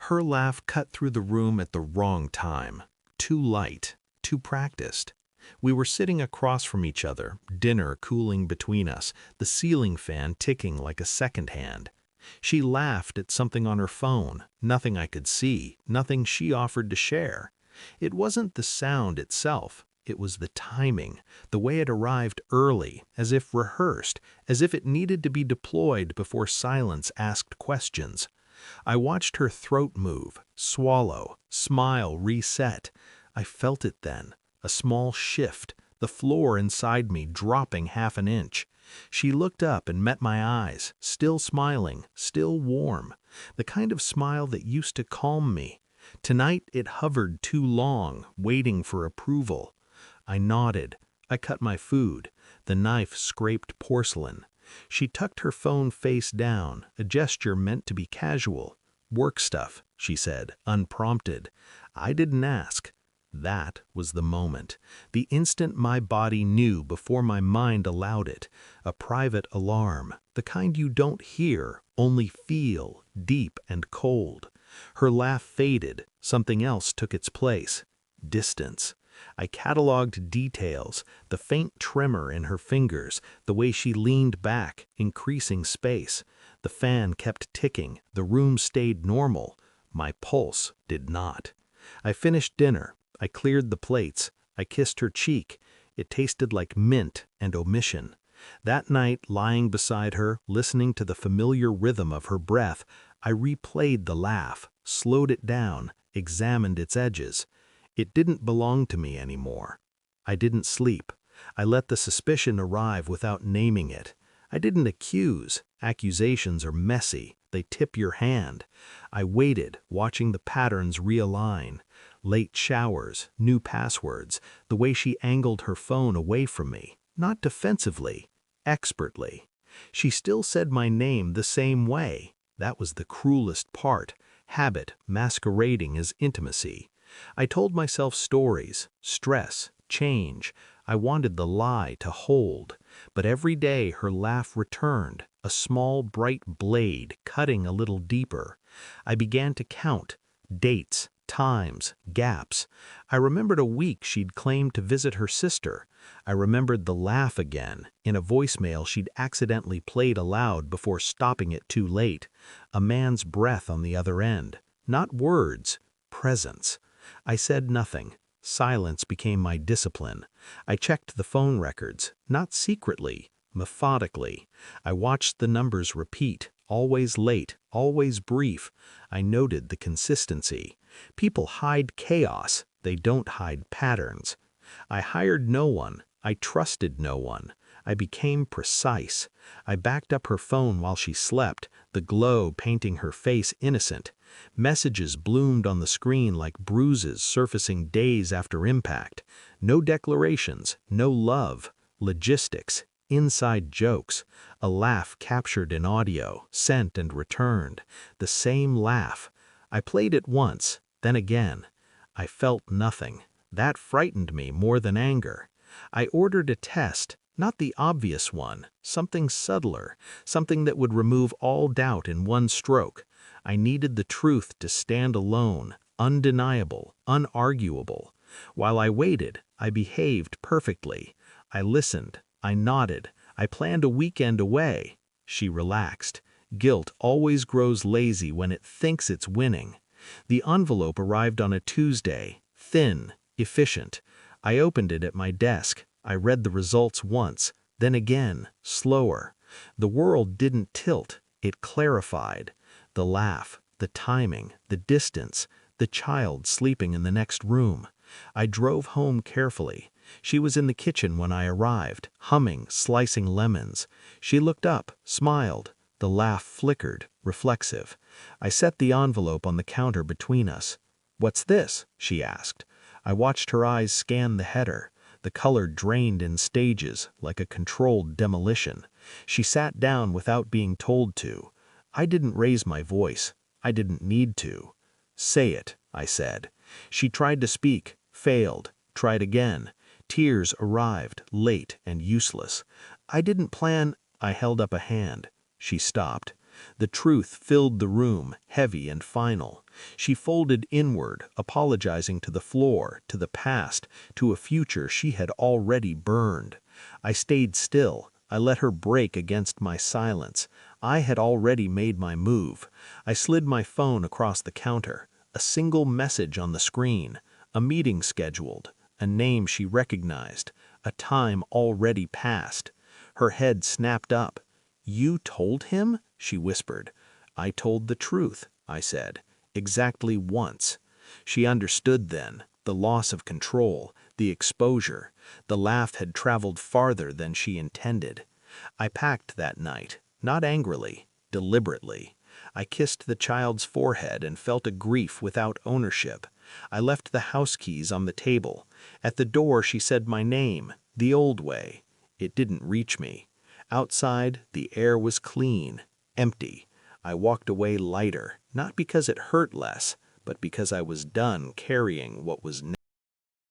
Her laugh cut through the room at the wrong time. Too light, too practiced. We were sitting across from each other, dinner cooling between us, the ceiling fan ticking like a second hand. She laughed at something on her phone, nothing I could see, nothing she offered to share. It wasn't the sound itself, it was the timing, the way it arrived early, as if rehearsed, as if it needed to be deployed before silence asked questions. I watched her throat move, swallow, smile reset. I felt it then, a small shift, the floor inside me dropping half an inch. She looked up and met my eyes, still smiling, still warm, the kind of smile that used to calm me. Tonight it hovered too long, waiting for approval. I nodded. I cut my food. The knife scraped porcelain. She tucked her phone face down, a gesture meant to be casual. "Work stuff," she said, unprompted. I didn't ask. That was the moment. The instant my body knew before my mind allowed it. A private alarm, the kind you don't hear, only feel, deep and cold. Her laugh faded. Something else took its place. Distance. I cataloged details, the faint tremor in her fingers, the way she leaned back, increasing space. The fan kept ticking, the room stayed normal. My pulse did not. I finished dinner. I cleared the plates. I kissed her cheek. It tasted like mint and omission. That night, lying beside her, listening to the familiar rhythm of her breath, I replayed the laugh, slowed it down, examined its edges. It didn't belong to me anymore. I didn't sleep. I let the suspicion arrive without naming it. I didn't accuse. Accusations are messy. They tip your hand. I waited, watching the patterns realign. Late showers, new passwords, the way she angled her phone away from me. Not defensively, expertly. She still said my name the same way. That was the cruelest part. Habit masquerading as intimacy. I told myself stories, stress, change. I wanted the lie to hold. But every day her laugh returned, a small bright blade cutting a little deeper. I began to count. Dates, times, gaps. I remembered a week she'd claimed to visit her sister. I remembered the laugh again, in a voicemail she'd accidentally played aloud before stopping it too late. A man's breath on the other end. Not words, presence. I said nothing. Silence became my discipline. I checked the phone records, not secretly, methodically. I watched the numbers repeat, always late, always brief. I noted the consistency. People hide chaos, they don't hide patterns. I hired no one. I trusted no one. I became precise. I backed up her phone while she slept, the glow painting her face innocent. Messages bloomed on the screen like bruises surfacing days after impact. No declarations, no love, logistics, inside jokes, a laugh captured in audio, sent and returned. The same laugh. I played it once, then again. I felt nothing. That frightened me more than anger. I ordered a test, not the obvious one, something subtler, something that would remove all doubt in one stroke. I needed the truth to stand alone, undeniable, unarguable. While I waited, I behaved perfectly. I listened, I nodded, I planned a weekend away. She relaxed. Guilt always grows lazy when it thinks it's winning. The envelope arrived on a Tuesday, thin, efficient. I opened it at my desk. I read the results once, then again, slower. The world didn't tilt, it clarified. The laugh, the timing, the distance, the child sleeping in the next room. I drove home carefully. She was in the kitchen when I arrived, humming, slicing lemons. She looked up, smiled. The laugh flickered, reflexive. I set the envelope on the counter between us. "What's this?" she asked. I watched her eyes scan the header. The color drained in stages, like a controlled demolition. She sat down without being told to. I didn't raise my voice. I didn't need to. "Say it," I said. She tried to speak, failed, tried again. Tears arrived, late and useless. I didn't plan. I held up a hand. She stopped. The truth filled the room, heavy and final. She folded inward, apologizing to the floor, to the past, to a future she had already burned. I stayed still. I let her break against my silence. I had already made my move. I slid my phone across the counter. A single message on the screen. A meeting scheduled. A name she recognized. A time already past. Her head snapped up. "You told him?" she whispered. "I told the truth," I said. "Exactly once." She understood then. The loss of control, the exposure. The laugh had traveled farther than she intended. I packed that night, not angrily, deliberately. I kissed the child's forehead and felt a grief without ownership. I left the house keys on the table. At the door she said my name, the old way. It didn't reach me. Outside, the air was clean, empty. I walked away lighter, not because it hurt less, but because I was done carrying what was